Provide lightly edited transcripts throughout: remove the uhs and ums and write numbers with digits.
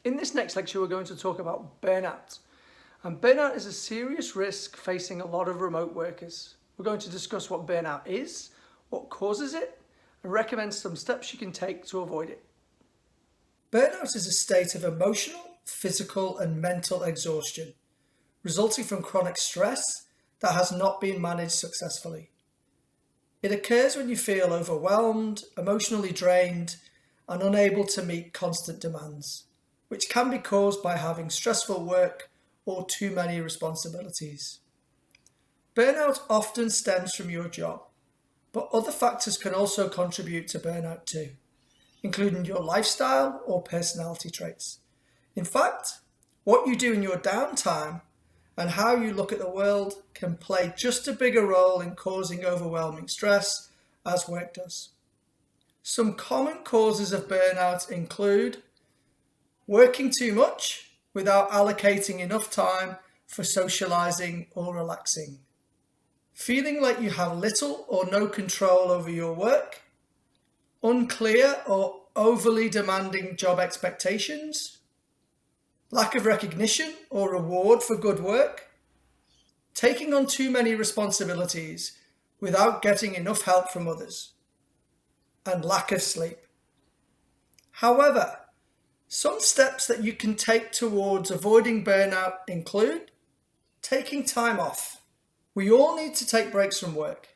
In this next lecture, we're going to talk about burnout. And burnout is a serious risk facing a lot of remote workers. We're going to discuss what burnout is, what causes it, and recommend some steps you can take to avoid it. Burnout is a state of emotional, physical, and mental exhaustion, resulting from chronic stress that has not been managed successfully. It occurs when you feel overwhelmed, emotionally drained, and unable to meet constant demands, which can be caused by having stressful work or too many responsibilities. Burnout often stems from your job, but other factors can also contribute to burnout too, including your lifestyle or personality traits. In fact, what you do in your downtime and how you look at the world can play just a bigger role in causing overwhelming stress as work does. Some common causes of burnout include working too much without allocating enough time for socializing or relaxing, feeling like you have little or no control over your work, unclear or overly demanding job expectations, lack of recognition or reward for good work, taking on too many responsibilities without getting enough help from others, and lack of sleep. However, some steps that you can take towards avoiding burnout include taking time off. We all need to take breaks from work.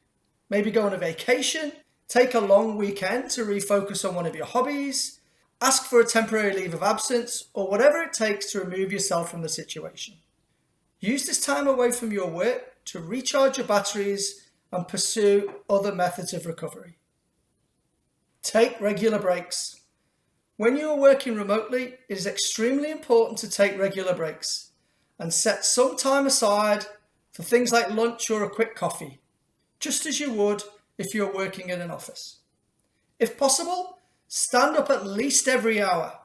Maybe go on a vacation, take a long weekend to refocus on one of your hobbies, ask for a temporary leave of absence, or whatever it takes to remove yourself from the situation. Use this time away from your work to recharge your batteries and pursue other methods of recovery. Take regular breaks. When you are working remotely, it is extremely important to take regular breaks and set some time aside for things like lunch or a quick coffee, just as you would if you're working in an office. If possible, stand up at least every hour.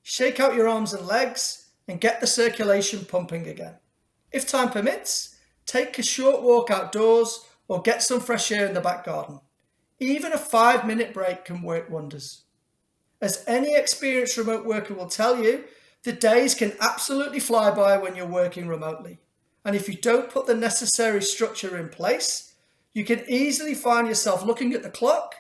Shake out your arms and legs and get the circulation pumping again. If time permits, take a short walk outdoors or get some fresh air in the back garden. Even a 5-minute break can work wonders. As any experienced remote worker will tell you, the days can absolutely fly by when you're working remotely. And if you don't put the necessary structure in place, you can easily find yourself looking at the clock,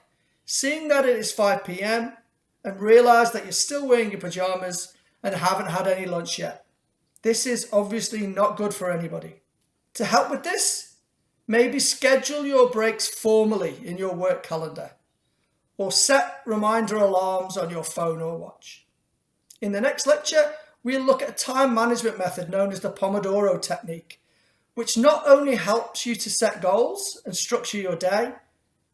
seeing that it is 5 p.m. and realize that you're still wearing your pajamas and haven't had any lunch yet. This is obviously not good for anybody. To help with this, maybe schedule your breaks formally in your work calendar, or set reminder alarms on your phone or watch. In the next lecture, we'll look at a time management method known as the Pomodoro Technique, which not only helps you to set goals and structure your day,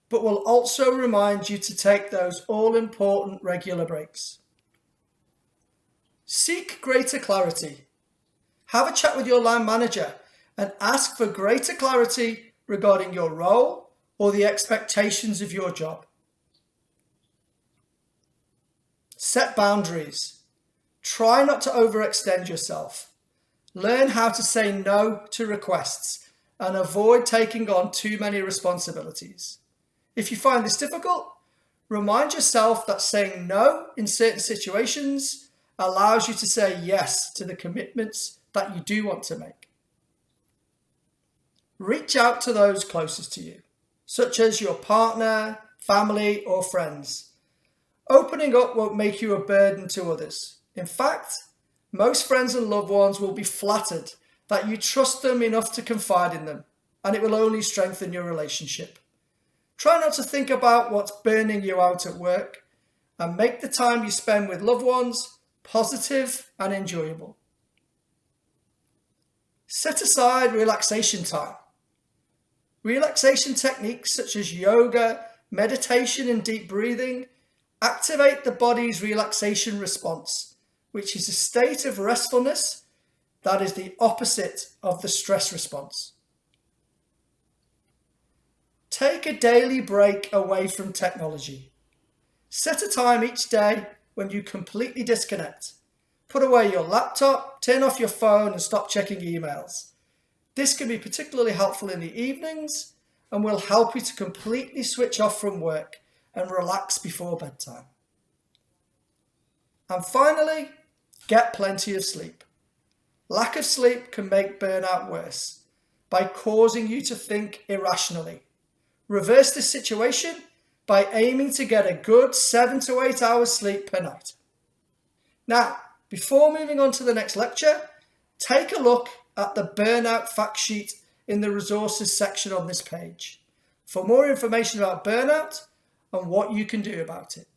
but will also remind you to take those all-important regular breaks. Seek greater clarity. Have a chat with your line manager and ask for greater clarity regarding your role or the expectations of your job. Set boundaries. Try not to overextend yourself. Learn how to say no to requests and avoid taking on too many responsibilities. If you find this difficult, remind yourself that saying no in certain situations allows you to say yes to the commitments that you do want to make. Reach out to those closest to you, such as your partner, family, or friends. Opening up won't make you a burden to others. In fact, most friends and loved ones will be flattered that you trust them enough to confide in them, and it will only strengthen your relationship. Try not to think about what's burning you out at work, and make the time you spend with loved ones positive and enjoyable. Set aside relaxation time. Relaxation techniques such as yoga, meditation, and deep breathing activate the body's relaxation response, which is a state of restfulness that is the opposite of the stress response. Take a daily break away from technology. Set a time each day when you completely disconnect. Put away your laptop, turn off your phone, and stop checking emails. This can be particularly helpful in the evenings and will help you to completely switch off from work and relax before bedtime. And finally, Get plenty of sleep. Lack of sleep can make burnout worse by causing you to think irrationally. Reverse this situation by aiming to get a good 7 to 8 hours sleep per night. Now, before moving on to the next lecture, take a look at the burnout fact sheet in the resources section on this page for more information about burnout and what you can do about it.